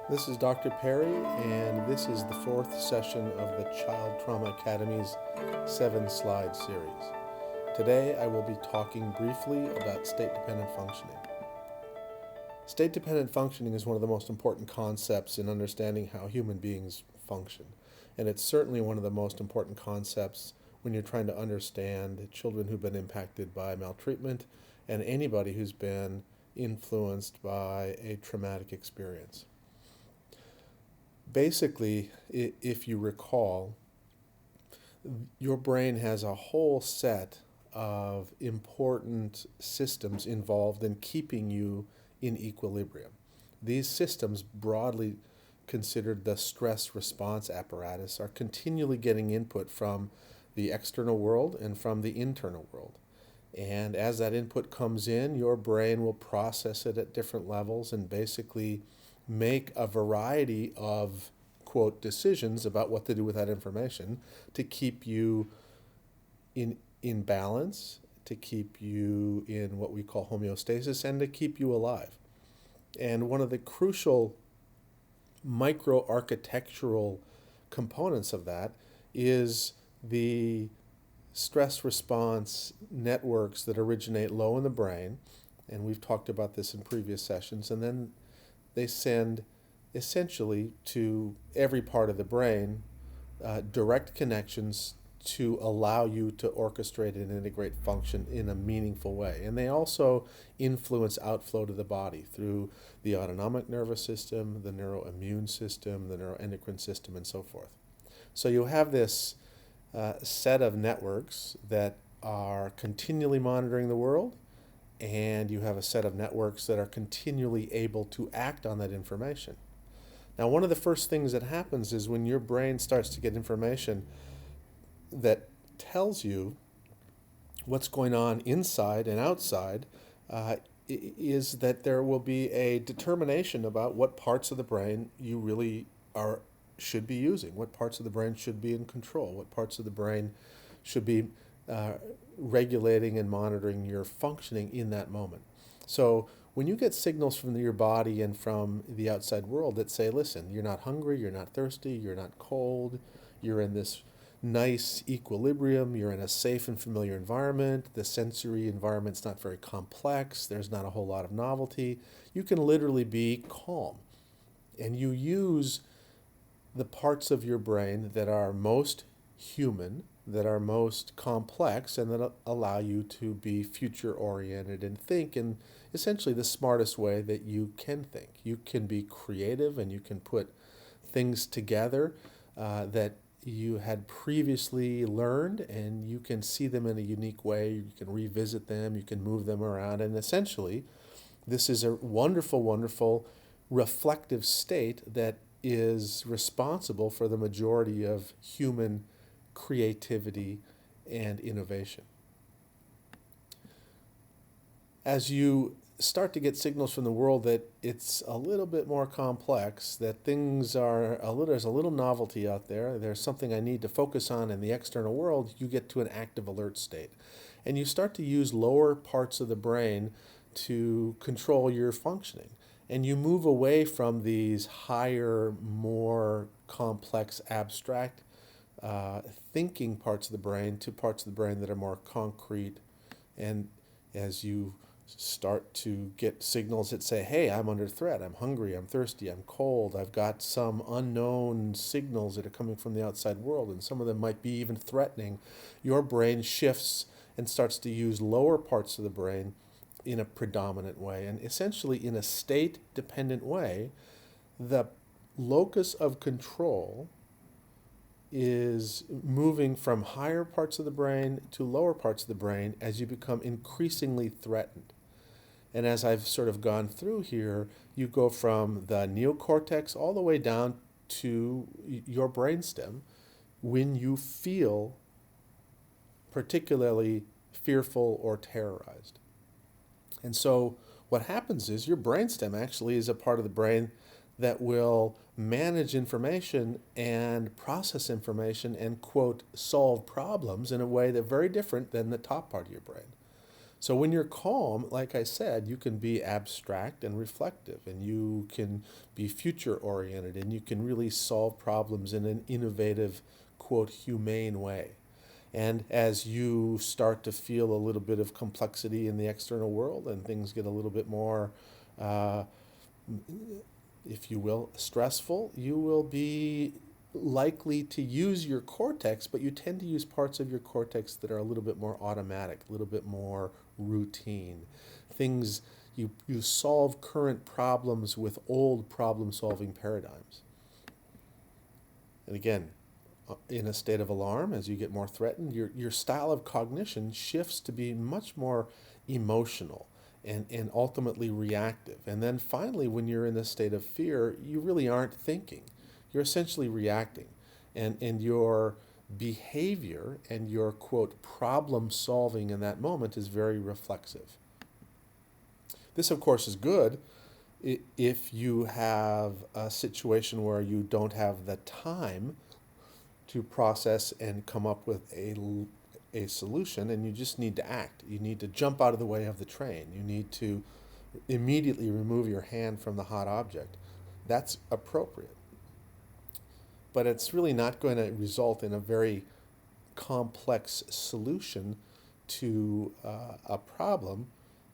This is Dr. Perry, and this is the fourth session of the Child Trauma Academy's 7-slide series. Today I will be talking briefly about state-dependent functioning. State-dependent functioning is one of the most important concepts in understanding how human beings function, and it's certainly one of the most important concepts when you're trying to understand children who've been impacted by maltreatment and anybody who's been influenced by a traumatic experience. Basically, if you recall, your brain has a whole set of important systems involved in keeping you in equilibrium. These systems, broadly considered the stress response apparatus, are continually getting input from the external world and from the internal world. And as that input comes in, your brain will process it at different levels and basically make a variety of, quote, decisions about what to do with that information to keep you in balance, to keep you in what we call homeostasis, and to keep you alive. And one of the crucial microarchitectural components of that is the stress response networks that originate low in the brain, and we've talked about this in previous sessions, and then they send essentially to every part of the brain direct connections to allow you to orchestrate and integrate function in a meaningful way. And they also influence outflow to the body through the autonomic nervous system, the neuroimmune system, the neuroendocrine system, and so forth. So you have this set of networks that are continually monitoring the world, and you have a set of networks that are continually able to act on that information. Now, one of the first things that happens is when your brain starts to get information that tells you what's going on inside and outside, is that there will be a determination about what parts of the brain you really should be using, what parts of the brain should be in control, what parts of the brain should be regulating and monitoring your functioning in that moment. So when you get signals from your body and from the outside world that say, listen, you're not hungry, you're not thirsty, you're not cold, you're in this nice equilibrium, you're in a safe and familiar environment, the sensory environment's not very complex, there's not a whole lot of novelty, you can literally be calm. And you use the parts of your brain that are most human, that are most complex, and that allow you to be future-oriented and think in essentially the smartest way that you can think. You can be creative and you can put things together that you had previously learned, and you can see them in a unique way. You can revisit them, you can move them around, and essentially this is a wonderful, wonderful reflective state that is responsible for the majority of human creativity and innovation. As you start to get signals from the world that it's a little bit more complex, that there's a little novelty out there, there's something I need to focus on in the external world, you get to an active alert state. And you start to use lower parts of the brain to control your functioning. And you move away from these higher, more complex, abstract thinking parts of the brain to parts of the brain that are more concrete. And as you start to get signals that say, hey, I'm under threat, I'm hungry, I'm thirsty, I'm cold, I've got some unknown signals that are coming from the outside world, and some of them might be even threatening, your brain shifts and starts to use lower parts of the brain in a predominant way. And essentially, in a state-dependent way, the locus of control is moving from higher parts of the brain to lower parts of the brain as you become increasingly threatened. And as I've sort of gone through here, you go from the neocortex all the way down to your brainstem when you feel particularly fearful or terrorized. And so what happens is your brainstem actually is a part of the brain that will manage information and process information and, quote, solve problems in a way that's very different than the top part of your brain. So when you're calm, like I said, you can be abstract and reflective, and you can be future oriented, and you can really solve problems in an innovative, quote, humane way. And as you start to feel a little bit of complexity in the external world and things get a little bit more, uh, if you will, stressful, you will be likely to use your cortex, but you tend to use parts of your cortex that are a little bit more automatic, a little bit more routine. Things you solve current problems with old problem solving paradigms. And again, in a state of alarm, as you get more threatened, your style of cognition shifts to be much more emotional and ultimately reactive. And then finally, when you're in a state of fear, you really aren't thinking. You're essentially reacting. And your behavior and your, quote, problem solving in that moment is very reflexive. This, of course, is good if you have a situation where you don't have the time to process and come up with a solution, and you just need to act. You need to jump out of the way of the train. You need to immediately remove your hand from the hot object. That's appropriate. But it's really not going to result in a very complex solution to a problem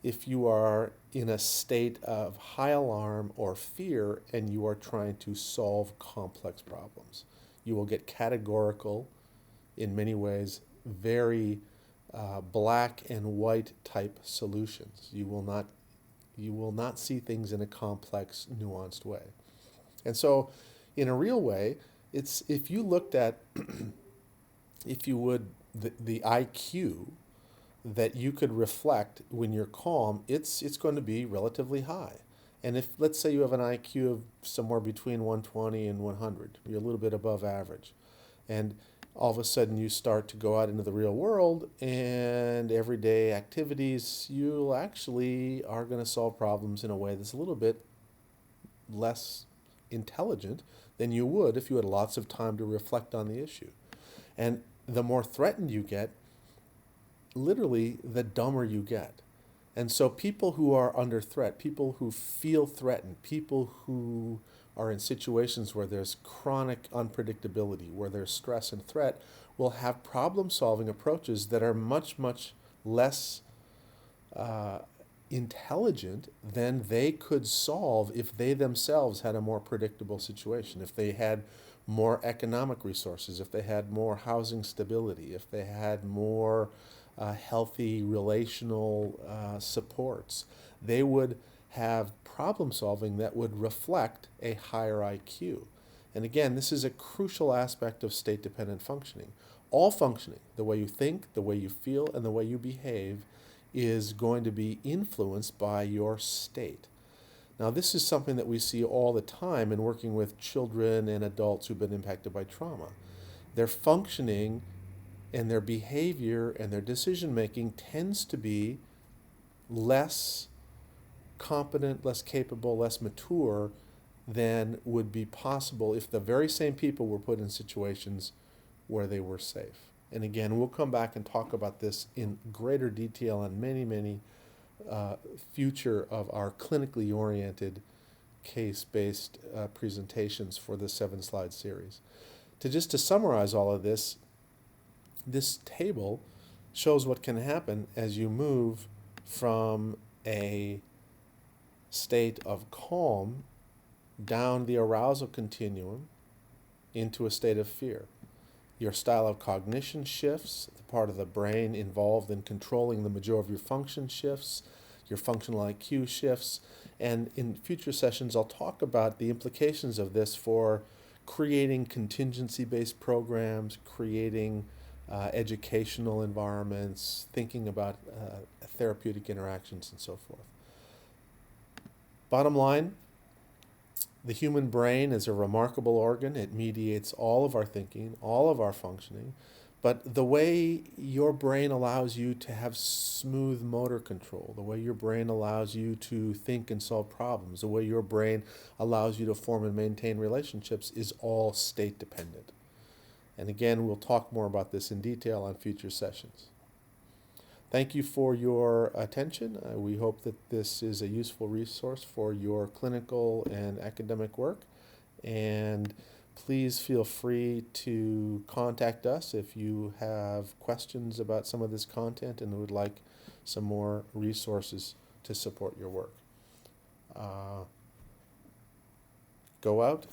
if you are in a state of high alarm or fear and you are trying to solve complex problems. You will get categorical, in many ways, very black and white type solutions. You will not see things in a complex, nuanced way. And so, in a real way, it's if you looked at, if you would, the IQ that you could reflect when you're calm, it's going to be relatively high. And if, let's say, you have an IQ of somewhere between 120 and 100, you're a little bit above average. And all of a sudden you start to go out into the real world and everyday activities, you actually are going to solve problems in a way that's a little bit less intelligent than you would if you had lots of time to reflect on the issue. And the more threatened you get, literally, the dumber you get. And so people who are under threat, people who feel threatened, people who are in situations where there's chronic unpredictability, where there's stress and threat, will have problem-solving approaches that are much, much less intelligent than they could solve if they themselves had a more predictable situation, if they had more economic resources, if they had more housing stability, if they had more healthy relational supports. They would have problem solving that would reflect a higher IQ. And again, this is a crucial aspect of state-dependent functioning. All functioning, the way you think, the way you feel, and the way you behave, is going to be influenced by your state. Now, this is something that we see all the time in working with children and adults who've been impacted by trauma. Their functioning and their behavior and their decision making tends to be less competent, less capable, less mature than would be possible if the very same people were put in situations where they were safe. And again, we'll come back and talk about this in greater detail on many, many future of our clinically oriented case-based presentations for the 7-slide series. To summarize all of this, this table shows what can happen as you move from a state of calm down the arousal continuum into a state of fear. Your style of cognition shifts, the part of the brain involved in controlling the majority of your function shifts, your functional IQ shifts, and in future sessions I'll talk about the implications of this for creating contingency-based programs, creating educational environments, thinking about therapeutic interactions, and so forth. Bottom line, the human brain is a remarkable organ. It mediates all of our thinking, all of our functioning. But the way your brain allows you to have smooth motor control, the way your brain allows you to think and solve problems, the way your brain allows you to form and maintain relationships is all state dependent. And again, we'll talk more about this in detail on future sessions. Thank you for your attention. We hope that this is a useful resource for your clinical and academic work. And please feel free to contact us if you have questions about some of this content and would like some more resources to support your work. Go out,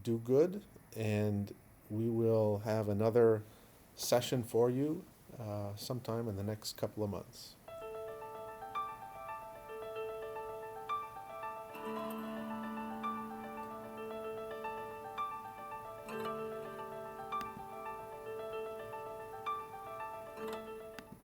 do good, and we will have another session for you sometime in the next couple of months.